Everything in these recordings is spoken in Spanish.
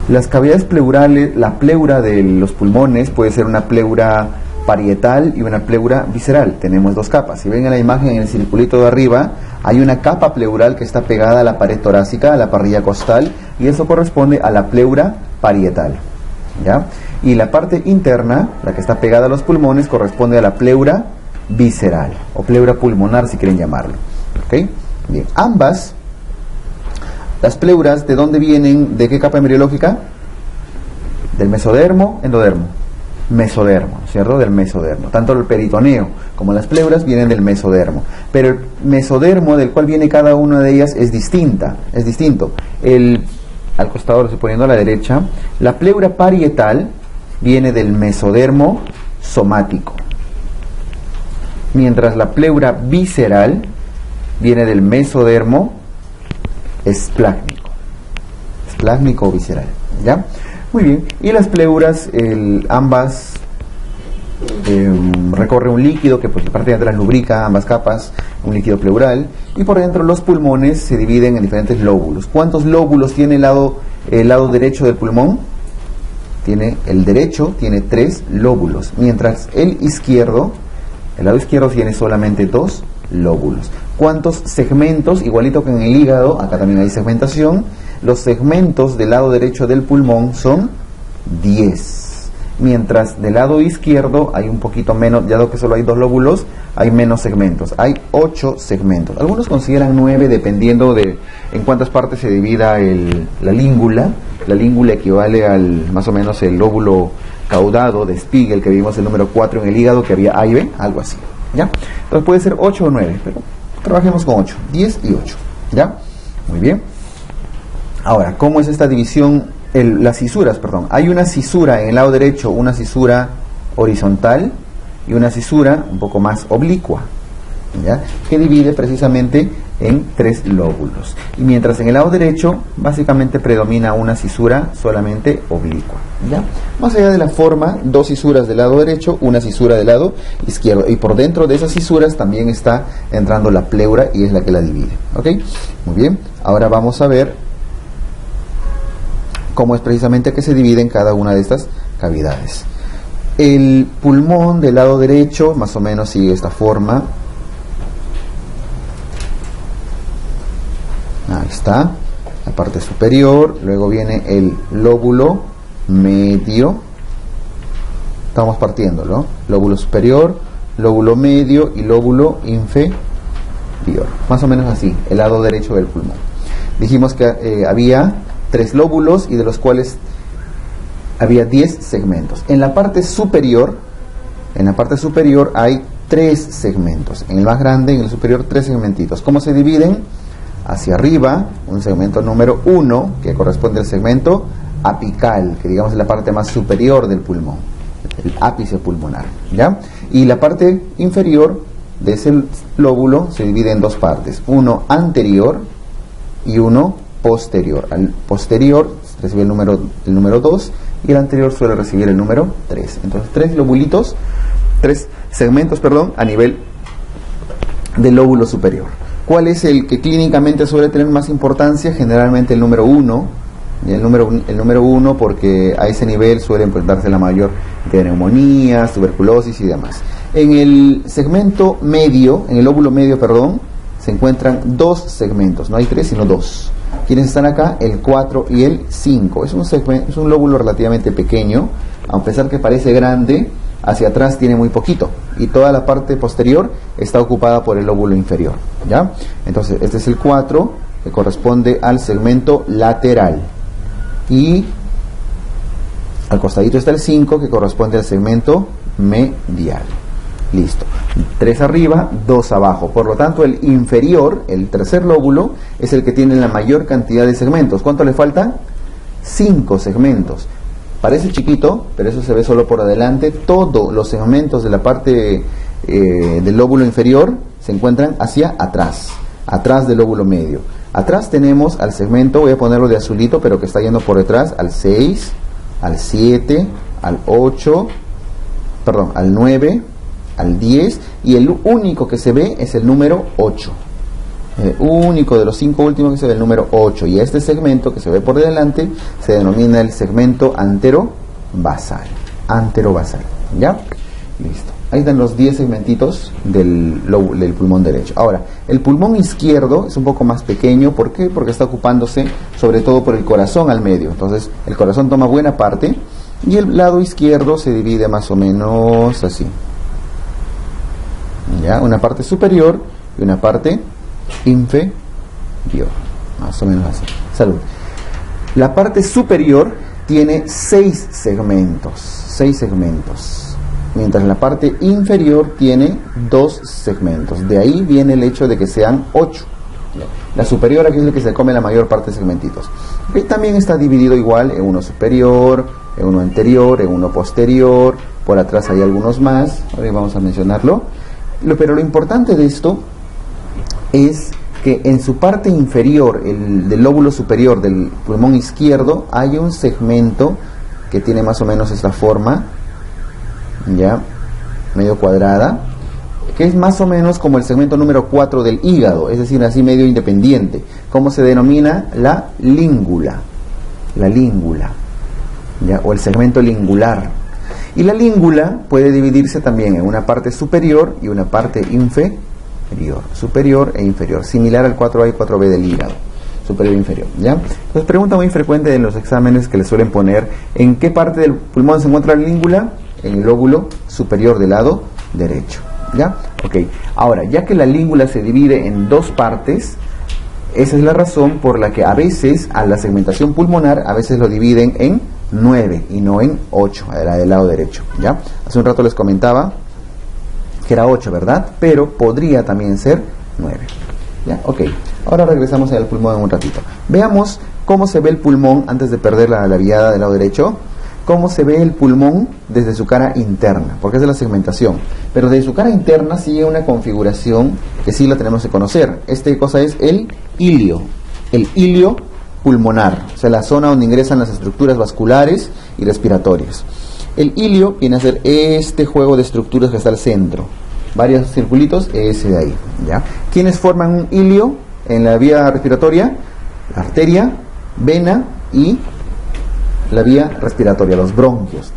Las cavidades pleurales, la pleura de los pulmones puede ser una pleura parietal y una pleura visceral. Tenemos dos capas. Si ven en la imagen, en el circulito de arriba, hay una capa pleural que está pegada a la pared torácica, a la parrilla costal, y eso corresponde a la pleura parietal, ¿ya? Y la parte interna, la que está pegada a los pulmones, corresponde a la pleura visceral, o pleura pulmonar, si quieren llamarlo. ¿Ok? Bien, ambas, las pleuras, ¿de dónde vienen? ¿De qué capa embriológica? Del mesodermo, endodermo. Mesodermo, ¿cierto? Del mesodermo. Tanto el peritoneo como las pleuras vienen del mesodermo. Pero el mesodermo del cual viene cada una de ellas es distinto. Al costado lo estoy poniendo a la derecha. La pleura parietal viene del mesodermo somático, mientras la pleura visceral viene del mesodermo esplácnico o visceral, ¿ya? Muy bien, y las pleuras, ambas recorre un líquido que por parte de atrás lubrica ambas capas, un líquido pleural, y por dentro los pulmones se dividen en diferentes lóbulos. ¿Cuántos lóbulos tiene el lado derecho del pulmón? El derecho tiene 3 lóbulos, mientras el lado izquierdo tiene solamente 2 lóbulos. ¿Cuántos segmentos? Igualito que en el hígado, acá también hay segmentación. Los segmentos del lado derecho del pulmón son 10, mientras del lado izquierdo hay un poquito menos, ya que solo hay 2 lóbulos, hay menos segmentos, hay 8 segmentos. Algunos consideran 9 dependiendo de en cuántas partes se divida la língula. La língula equivale al más o menos el lóbulo caudado de Spiegel, que vimos el número 4 en el hígado, que había A y B, algo así, ¿ya? Entonces puede ser 8 o 9, pero trabajemos con 8, 10 y 8, ¿ya? Muy bien. Ahora, ¿cómo es esta división? Las cisuras, perdón. Hay una cisura en el lado derecho, una cisura horizontal y una cisura un poco más oblicua, ¿ya? Que divide precisamente en 3 lóbulos. Y mientras en el lado derecho básicamente predomina una cisura solamente oblicua, ¿ya? Más allá de la forma, 2 cisuras del lado derecho, una cisura del lado izquierdo. Y por dentro de esas cisuras también está entrando la pleura y es la que la divide. ¿Ok? Muy bien. Ahora vamos a ver cómo es precisamente que se dividen cada una de estas cavidades. El pulmón del lado derecho más o menos sigue esta forma. Ahí está, la parte superior, luego viene el lóbulo medio, estamos partiéndolo, lóbulo superior, lóbulo medio y lóbulo inferior, más o menos así, el lado derecho del pulmón. Dijimos que había 3 lóbulos y de los cuales había 10 segmentos. En la parte superior hay 3 segmentos, en el más grande, en el superior 3 segmentitos. ¿Cómo se dividen? Hacia arriba, un segmento número 1, que corresponde al segmento apical, que digamos es la parte más superior del pulmón, el ápice pulmonar, ¿ya? Y la parte inferior de ese lóbulo se divide en 2 partes, uno anterior y uno posterior. Al posterior recibe el número 2 y el anterior suele recibir el número 3. Entonces 3 segmentos, a nivel del lóbulo superior. ¿Cuál es el que clínicamente suele tener más importancia? Generalmente el número 1. El número 1 porque a ese nivel suelen presentarse la mayor de neumonías, tuberculosis y demás. En el segmento medio, en el lóbulo medio, se encuentran 2 segmentos, no hay 3 sino 2. ¿Quiénes están acá? El 4 y el 5. Es un lóbulo relativamente pequeño, a pesar que parece grande, hacia atrás tiene muy poquito, y toda la parte posterior está ocupada por el lóbulo inferior, ¿ya? Entonces, este es el 4, que corresponde al segmento lateral, y al costadito está el 5, que corresponde al segmento medial. Listo. 3 arriba, 2 abajo. Por lo tanto, el inferior, el tercer lóbulo, es el que tiene la mayor cantidad de segmentos. ¿Cuánto le faltan? 5 segmentos. Parece chiquito, pero eso se ve solo por adelante. Todos los segmentos de la parte del lóbulo inferior se encuentran hacia atrás, atrás del lóbulo medio. Atrás tenemos al segmento, voy a ponerlo de azulito, pero que está yendo por detrás, al 6, al 7, al 8, al 9, al 10, y el único que se ve es el número 8. único de los 5 últimos, que se ve el número 8, y este segmento que se ve por delante se denomina el segmento anterobasal. Anterobasal, ¿ya? Listo. Ahí están los 10 segmentitos del pulmón derecho. Ahora, el pulmón izquierdo es un poco más pequeño. ¿Por qué? Porque está ocupándose sobre todo por el corazón al medio. Entonces, el corazón toma buena parte y el lado izquierdo se divide más o menos así. ¿Ya? Una parte superior y una parte inferior. Más o menos así. Salud. La parte superior tiene 6 segmentos. 6 segmentos. Mientras la parte inferior tiene 2 segmentos. De ahí viene el hecho de que sean 8. La superior aquí es la que se come la mayor parte de segmentitos. Y también está dividido igual en uno superior, en uno anterior, en uno posterior. Por atrás hay algunos más. Ahora vamos a mencionarlo. Pero lo importante de esto es que en su parte inferior, del lóbulo superior del pulmón izquierdo, hay un segmento que tiene más o menos esta forma, ya, medio cuadrada, que es más o menos como el segmento número 4 del hígado, es decir, así medio independiente. ¿Cómo se denomina? La língula. La língula, ¿ya? O el segmento lingular. Y la língula puede dividirse también en una parte superior y una parte inferior. Superior e inferior, similar al 4A y 4B del hígado. Superior e inferior, ¿ya? Entonces, pregunta muy frecuente en los exámenes que le suelen poner: ¿en qué parte del pulmón se encuentra la língula? En el lóbulo superior del lado derecho, ¿ya? Ok, ahora, ya que la língula se divide en 2 partes, esa es la razón por la que a veces a la segmentación pulmonar a veces lo dividen en 9 y no en 8, la del lado derecho, ¿ya? Hace un rato les comentaba que era 8, ¿verdad? Pero podría también ser 9, ¿ya? Ok, ahora regresamos al pulmón en un ratito. Veamos cómo se ve el pulmón antes de perder la viada del lado derecho. Cómo se ve el pulmón desde su cara interna, porque es de la segmentación. Pero desde su cara interna sigue una configuración que sí la tenemos que conocer. Esta cosa es el ilio pulmonar, o sea, la zona donde ingresan las estructuras vasculares y respiratorias. El ilio viene a ser este juego de estructuras que está al centro, varios circulitos, ese de ahí, ¿ya? ¿Quiénes forman un ilio en la vía respiratoria? La arteria, vena y la vía respiratoria, los bronquios.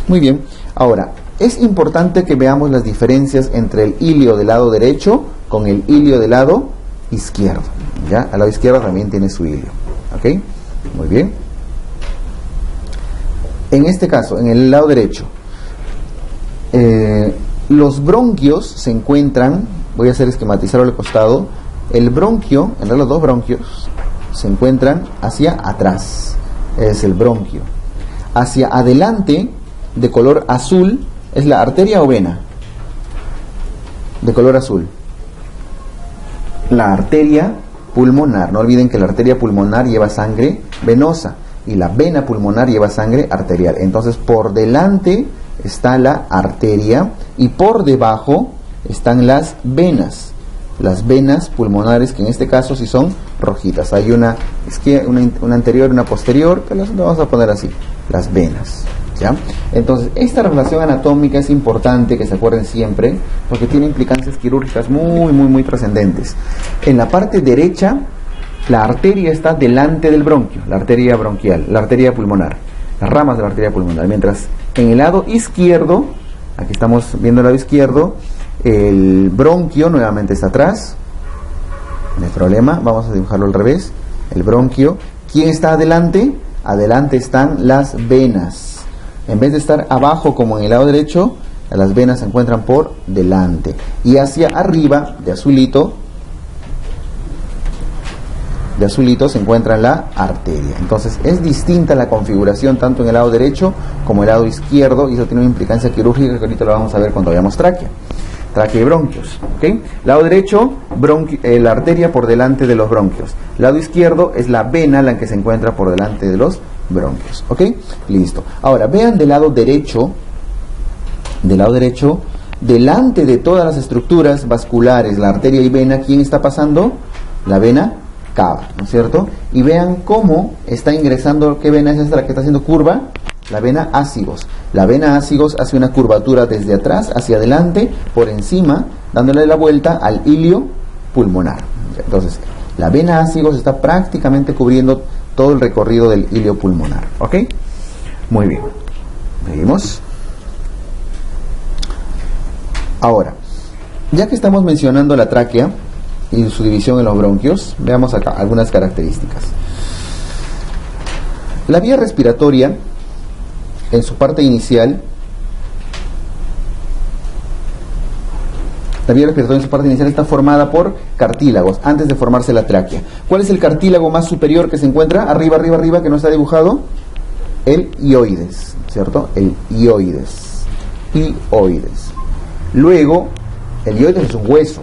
Muy bien, ahora, es importante que veamos las diferencias entre el ilio del lado derecho con el ilio del lado izquierdo, ¿ya? Al lado izquierdo también tiene su ilio, ¿ok? Muy bien. En este caso, en el lado derecho, los bronquios se encuentran, voy a hacer esquematizarlo al costado, el bronquio, en realidad los 2 bronquios, se encuentran hacia atrás. Es el bronquio. Hacia adelante, de color azul, ¿es la arteria o vena? De color azul. La arteria pulmonar. No olviden que la arteria pulmonar lleva sangre venosa y la vena pulmonar lleva sangre arterial. Entonces, por delante está la arteria y por debajo están las venas. Las venas pulmonares, que en este caso sí son rojitas. Hay una anterior y una posterior, pero las vamos a poner así, las venas, ¿ya? Entonces, esta relación anatómica es importante que se acuerden siempre, porque tiene implicancias quirúrgicas muy trascendentes. En la parte derecha, la arteria está delante del bronquio, la arteria bronquial, la arteria pulmonar, las ramas de la arteria pulmonar, mientras en el lado izquierdo, aquí estamos viendo el lado izquierdo, el bronquio nuevamente está atrás. No hay problema, vamos a dibujarlo al revés. El bronquio, ¿quién está adelante? Adelante están las venas. En vez de estar abajo como en el lado derecho, las venas se encuentran por delante. Y hacia arriba, de azulito se encuentra la arteria. Entonces es distinta la configuración tanto en el lado derecho como el lado izquierdo, y eso tiene una implicancia quirúrgica que ahorita lo vamos a ver cuando veamos tráquea y bronquios, ¿ok? Lado derecho, la arteria por delante de los bronquios. Lado izquierdo es la vena la que se encuentra por delante de los bronquios, ¿ok? Listo. Ahora, vean del lado derecho, delante de todas las estructuras vasculares, la arteria y vena, ¿quién está pasando? La vena cava, ¿no es cierto? Y vean cómo está ingresando, ¿qué vena es esta la que está haciendo curva? La vena ácigos. La vena ácigos hace una curvatura desde atrás hacia adelante, por encima, dándole la vuelta al ilio pulmonar. Entonces, la vena ácigos está prácticamente cubriendo todo el recorrido del hilo pulmonar. ¿Ok? Muy bien. Seguimos. Ahora, ya que estamos mencionando la tráquea y su división en los bronquios, veamos acá algunas características. La vía respiratoria, en su parte inicial, está formada por cartílagos, antes de formarse la tráquea. ¿Cuál es el cartílago más superior que se encuentra? Arriba, que no está dibujado. El hioides, ¿cierto? El hioides. Luego, el hioides es un hueso,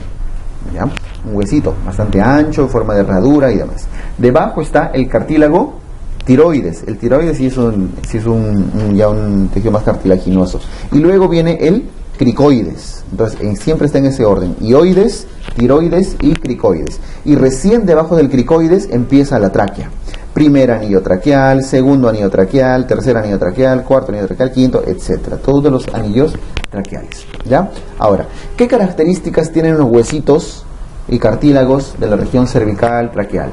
¿ya? Un huesito bastante ancho, en forma de herradura y demás. Debajo está el cartílago tiroides. El tiroides sí es un tejido más cartilaginoso. Y luego viene el cricoides. Entonces siempre está en ese orden: hioides, tiroides y cricoides. Y recién debajo del cricoides empieza la tráquea. Primer anillo traqueal, segundo anillo traqueal, tercer anillo traqueal, cuarto anillo traqueal, quinto, etcétera. Todos los anillos traqueales, ¿ya? Ahora, ¿qué características tienen los huesitos y cartílagos de la región cervical traqueal?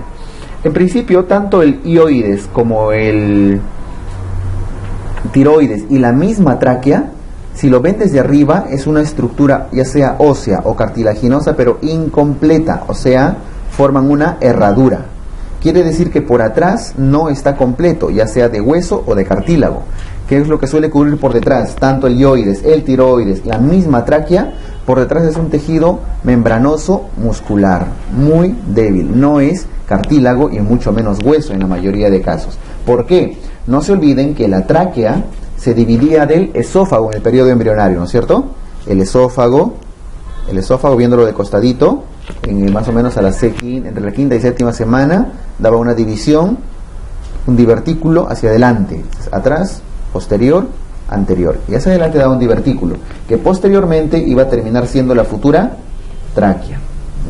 En principio, tanto el hioides como el tiroides y la misma tráquea, si lo ven desde arriba, es una estructura ya sea ósea o cartilaginosa, pero incompleta, o sea, forman una herradura. Quiere decir que por atrás no está completo, ya sea de hueso o de cartílago. ¿Qué es lo que suele cubrir por detrás? Tanto el hioides, el tiroides, la misma tráquea, por detrás es un tejido membranoso muscular, muy débil. No es cartílago y mucho menos hueso en la mayoría de casos. ¿Por qué? No se olviden que la tráquea se dividía del esófago en el periodo embrionario, ¿no es cierto? El esófago viéndolo de costadito, más o menos entre la quinta y séptima semana, daba una división, un divertículo hacia adelante, atrás, posterior, anterior. Y hacia adelante daba un divertículo, que posteriormente iba a terminar siendo la futura tráquea,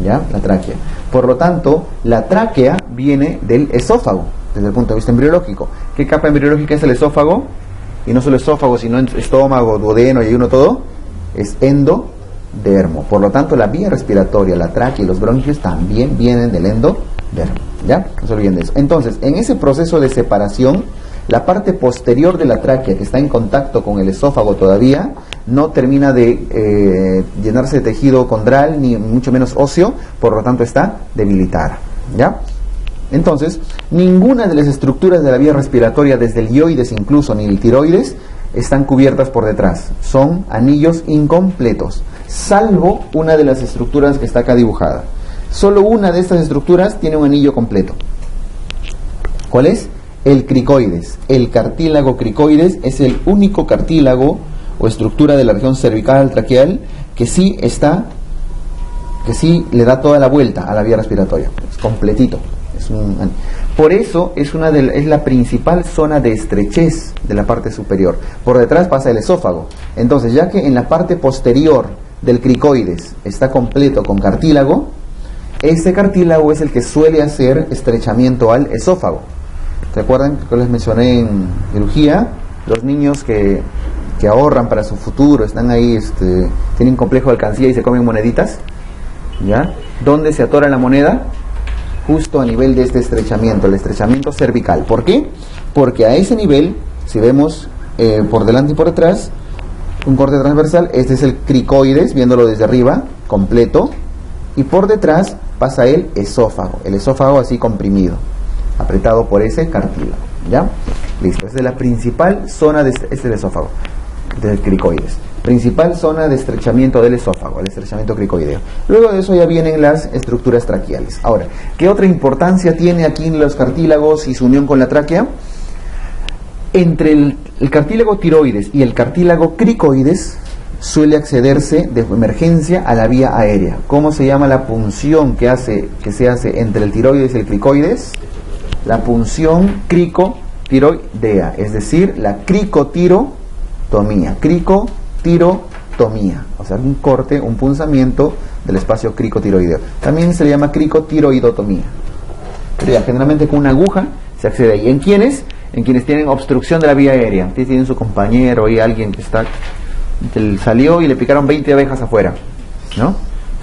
¿ya? La tráquea. Por lo tanto, la tráquea viene del esófago, desde el punto de vista embriológico. ¿Qué capa embriológica es el esófago? Y no solo esófago, sino estómago, duodeno y uno todo, es endodermo. Por lo tanto, la vía respiratoria, la tráquea y los bronquios también vienen del endodermo, ¿ya? No se olviden de eso. Entonces, en ese proceso de separación, la parte posterior de la tráquea, que está en contacto con el esófago todavía, no termina de llenarse de tejido condral, ni mucho menos óseo, por lo tanto está debilitada, ¿ya? Entonces, ninguna de las estructuras de la vía respiratoria, desde el hioides incluso, ni el tiroides, están cubiertas por detrás. Son anillos incompletos, salvo una de las estructuras que está acá dibujada. Solo una de estas estructuras tiene un anillo completo. ¿Cuál es? El cricoides. El cartílago cricoides es el único cartílago o estructura de la región cervical traqueal que sí le da toda la vuelta a la vía respiratoria. Es completito. Por eso es la principal zona de estrechez de la parte superior. Por detrás pasa el esófago. Entonces, ya que en la parte posterior del cricoides está completo con cartílago, ese cartílago es el que suele hacer estrechamiento al esófago. ¿Se acuerdan que les mencioné en cirugía? Los niños que ahorran para su futuro, están ahí, tienen complejo de alcancía y se comen moneditas, ¿ya? ¿Dónde se atora la moneda? Justo a nivel de este estrechamiento, el estrechamiento cervical. ¿Por qué? Porque a ese nivel, si vemos por delante y por detrás, un corte transversal, este es el cricoides, viéndolo desde arriba, completo, y por detrás pasa el esófago así comprimido, apretado por ese cartílago, ¿ya? Listo, esa es la principal zona de este es el esófago, del cricoides. Principal zona de estrechamiento del esófago, el estrechamiento cricoideo. Luego de eso ya vienen las estructuras traqueales. Ahora, ¿qué otra importancia tiene aquí en los cartílagos y su unión con la tráquea? Entre el cartílago tiroides y el cartílago cricoides suele accederse de emergencia a la vía aérea. ¿Cómo se llama la punción que se hace entre el tiroides y el cricoides? La punción cricotiroidea, es decir, la cricotirotomía. Cricotirotomía, o sea, un corte, un punzamiento del espacio cricotiroideo. También se le llama cricotiroidotomía. Pero ya, generalmente con una aguja se accede ahí. ¿En quiénes? En quienes tienen obstrucción de la vía aérea. Ustedes tienen su compañero y alguien que salió y le picaron 20 abejas afuera, ¿no?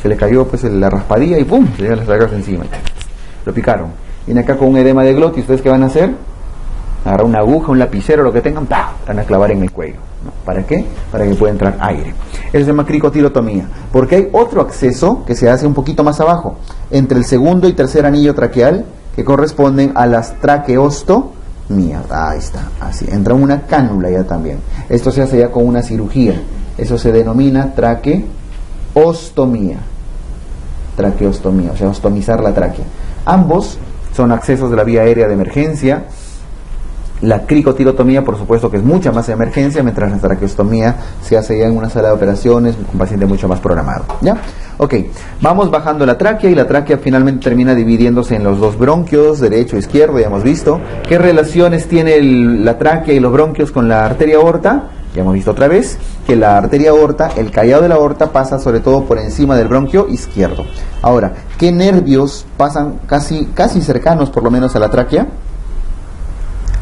se le cayó pues la raspadilla y ¡pum! Se le las tragas encima. Lo picaron. Viene acá con un edema de glotis. ¿Ustedes qué van a hacer? Agarrar una aguja, un lapicero, lo que tengan, ¡pah!, van a clavar en el cuello. ¿No? ¿Para qué? Para que pueda entrar aire. Eso se llama cricotilotomía. Porque hay otro acceso que se hace un poquito más abajo, entre el segundo y tercer anillo traqueal, que corresponden a las traqueostomías. Ahí está, así. Entra una cánula ya también. Esto se hace ya con una cirugía. Eso se denomina traqueostomía. Traqueostomía, o sea, ostomizar la tráquea. Ambos son accesos de la vía aérea de emergencia. La cricotilotomía, por supuesto, que es mucha más de emergencia, mientras la traqueostomía se hace ya en una sala de operaciones, un paciente mucho más programado. ¿Ya? Ok, vamos bajando la tráquea y la tráquea finalmente termina dividiéndose en los dos bronquios, derecho e izquierdo, ya hemos visto. ¿Qué relaciones tiene la tráquea y los bronquios con la arteria aorta? Ya hemos visto otra vez que la arteria aorta, el callado de la aorta, pasa sobre todo por encima del bronquio izquierdo. Ahora, ¿qué nervios pasan casi cercanos por lo menos a la tráquea?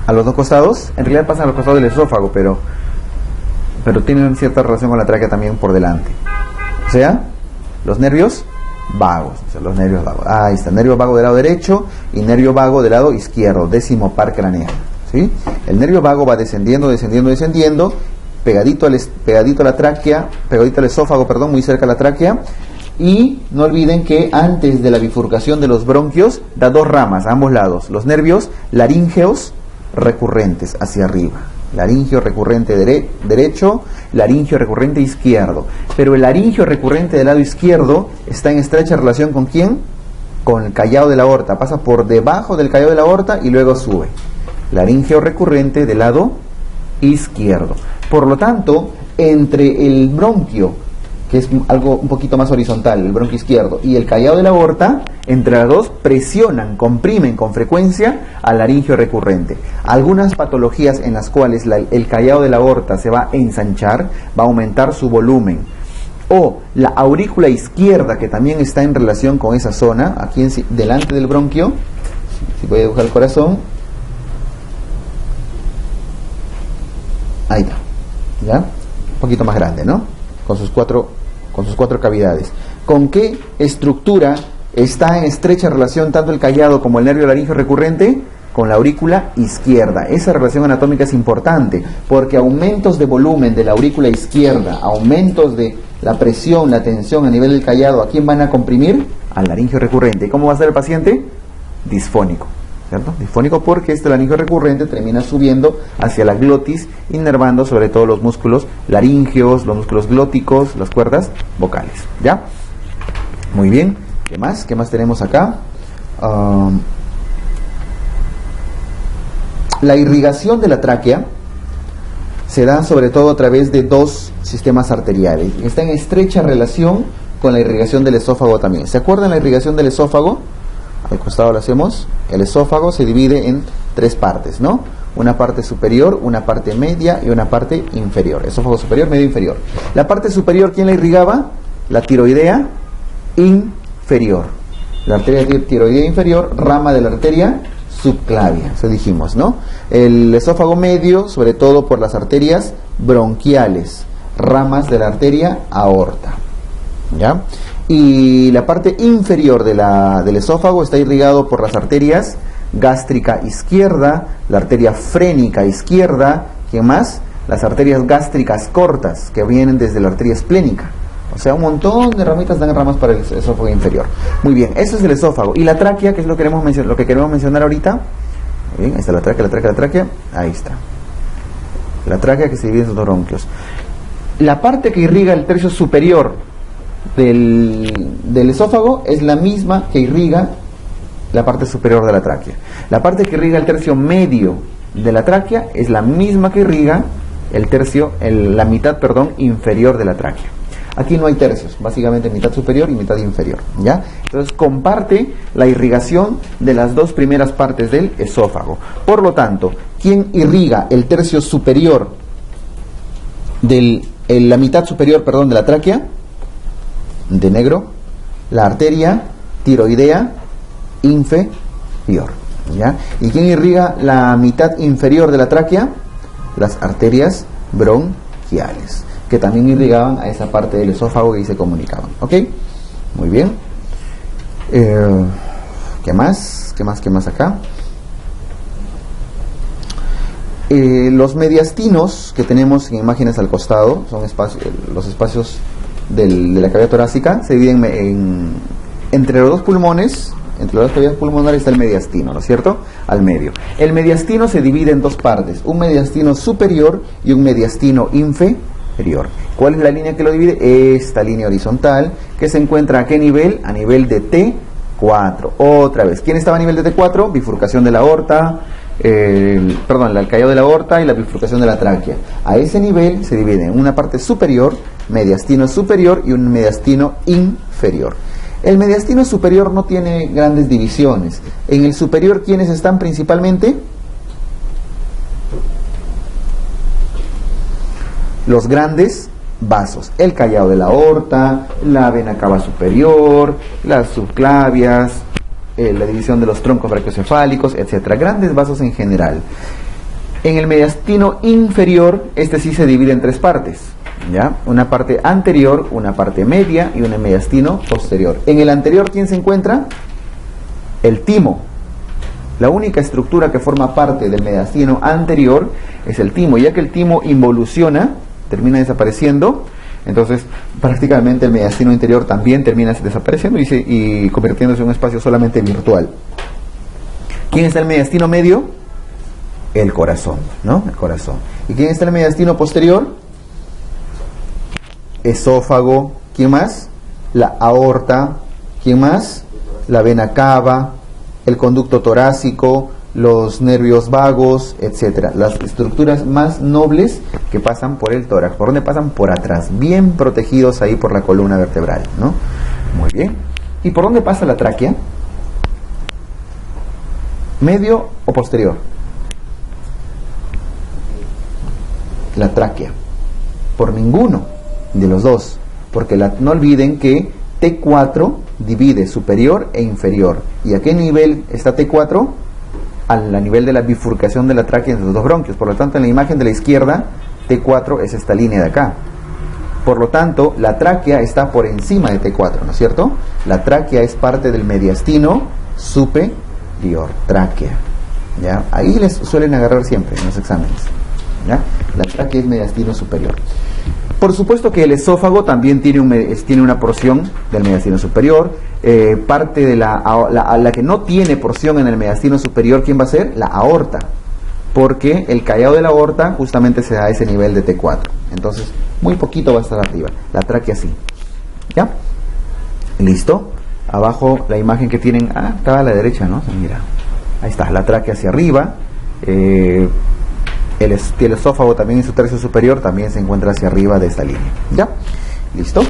A los dos costados. En realidad pasan a los costados del esófago, pero tienen cierta relación con la tráquea también por delante. O sea, los nervios vagos. O sea, los nervios vagos. Ahí está, nervio vago del lado derecho y nervio vago del lado izquierdo, décimo par craneal. ¿Sí? El nervio vago va descendiendo, pegadito a la tráquea, pegadito al esófago, muy cerca de la tráquea. Y no olviden que antes de la bifurcación de los bronquios da dos ramas a ambos lados. Los nervios laríngeos recurrentes hacia arriba. Laringio recurrente derecho, laringio recurrente izquierdo. Pero el laringio recurrente del lado izquierdo está en estrecha relación ¿con quién? Con el callado de la aorta. Pasa por debajo del callado de la aorta y luego sube. Laringio recurrente del lado izquierdo. Por lo tanto, entre el bronquio, que es algo un poquito más horizontal, el bronquio izquierdo, y el callado de la aorta, entre las dos presionan, comprimen con frecuencia al laringio recurrente. Algunas patologías en las cuales el callado de la aorta se va a ensanchar, va a aumentar su volumen. O la aurícula izquierda, que también está en relación con esa zona, aquí delante del bronquio, si voy a dibujar el corazón, ahí está, ¿ya? Un poquito más grande, ¿no? Con sus cuatro cavidades. ¿Con qué estructura está en estrecha relación tanto el callado como el nervio laringio recurrente? Con la aurícula izquierda. Esa relación anatómica es importante porque aumentos de volumen de la aurícula izquierda, aumentos de la presión, la tensión a nivel del callado, ¿a quién van a comprimir? Al laringio recurrente. ¿Y cómo va a ser el paciente? Disfónico. ¿Cierto? Disfónico porque este laringio recurrente termina subiendo hacia la glotis, inervando sobre todo los músculos laringeos, los músculos glóticos, las cuerdas vocales. ¿Ya? Muy bien. ¿Qué más? ¿Qué más tenemos acá? La irrigación de la tráquea se da sobre todo a través de dos sistemas arteriales. Está en estrecha relación con la irrigación del esófago también. ¿Se acuerdan la irrigación del esófago? Al costado lo hacemos. El esófago se divide en tres partes, ¿no? Una parte superior, una parte media y una parte inferior. Esófago superior, medio, inferior. La parte superior, ¿quién la irrigaba? La tiroidea inferior. La arteria tiroidea inferior, rama de la arteria subclavia, eso dijimos, ¿no? El esófago medio, sobre todo por las arterias bronquiales, ramas de la arteria aorta, ¿ya? Y la parte inferior del esófago está irrigado por las arterias gástrica izquierda, la arteria frénica izquierda, ¿qué más? Las arterias gástricas cortas que vienen desde la arteria esplénica. O sea, un montón de ramitas dan ramas para el esófago inferior. Muy bien, eso es el esófago. Y la tráquea, que es lo que queremos mencionar ahorita. Muy bien, ahí está la tráquea. Ahí está. La tráquea que se divide en sus dos bronquios. La parte que irriga el tercio superior del esófago es la misma que irriga la parte superior de la tráquea. La parte que irriga el tercio medio de la tráquea es la misma que irriga la mitad inferior de la tráquea. Aquí no hay tercios, básicamente mitad superior y mitad inferior, ¿ya? Entonces comparte la irrigación de las dos primeras partes del esófago. Por lo tanto, ¿quién irriga el tercio superior la mitad superior, de la tráquea? De negro, la arteria tiroidea inferior, ¿ya? ¿Y quién irriga la mitad inferior de la tráquea? Las arterias bronquiales, que también irrigaban a esa parte del esófago y se comunicaban, ¿ok? Muy bien. ¿Qué más? ¿Qué más acá? Los mediastinos que tenemos en imágenes al costado, son los espacios de la cavidad torácica, se dividen entre los dos pulmones. Entre las dos cavidades pulmonares está el mediastino, ¿no es cierto? Al medio. El mediastino se divide en dos partes, un mediastino superior y un mediastino inferior. ¿Cuál es la línea que lo divide? Esta línea horizontal, que se encuentra ¿a qué nivel? A nivel de T4. Otra vez, ¿quién estaba a nivel de T4? Bifurcación de la aorta, el callado de la aorta y la bifurcación de la tráquea. A ese nivel se divide en una parte superior, mediastino superior, y un mediastino inferior. El mediastino superior no tiene grandes divisiones. En el superior, ¿quiénes están principalmente? Los grandes vasos. El callado de la aorta, la vena cava superior, las subclavias, la división de los troncos brachiocefálicos, etc. Grandes vasos en general. En el mediastino inferior, este sí se divide en tres partes, ¿ya? Una parte anterior, una parte media y un mediastino posterior. En el anterior, ¿quién se encuentra? El timo. La única estructura que forma parte del mediastino anterior es el timo. Ya que el timo involuciona, termina desapareciendo, entonces prácticamente el mediastino interior también termina desapareciendo y convirtiéndose en un espacio solamente virtual. ¿Quién está en el mediastino medio? El corazón, ¿no? El corazón. ¿Y quién está en el mediastino posterior? Esófago. ¿Quién más? La aorta. ¿Quién más? La vena cava, el conducto torácico, los nervios vagos, etcétera. Las estructuras más nobles que pasan por el tórax. ¿Por dónde pasan? Por atrás, bien protegidos ahí por la columna vertebral, ¿no? Muy bien. ¿Y por dónde pasa la tráquea? ¿Medio o posterior? La tráquea. Por ninguno de los dos, porque no olviden que T4 divide superior e inferior. ¿Y a qué nivel está T4? A nivel de la bifurcación de la tráquea entre los dos bronquios. Por lo tanto, en la imagen de la izquierda, T4 es esta línea de acá. Por lo tanto, la tráquea está por encima de T4, ¿no es cierto? La tráquea es parte del mediastino superior. Tráquea, ¿ya? Ahí les suelen agarrar siempre en los exámenes, ¿ya? La tráquea es mediastino superior. Por supuesto que el esófago también tiene una porción del mediastino superior. Parte de la que no tiene porción en el mediastino superior, ¿quién va a ser? La aorta, porque el callado de la aorta justamente se da a ese nivel de T4. Entonces, muy poquito va a estar arriba. La tráquea sí. ¿Ya? ¿Listo? Abajo la imagen que tienen, estaba a la derecha, ¿no? Mira, ahí está, la tráquea hacia arriba. El esófago también en su tercio superior también se encuentra hacia arriba de esta línea. ¿Ya? ¿Listo?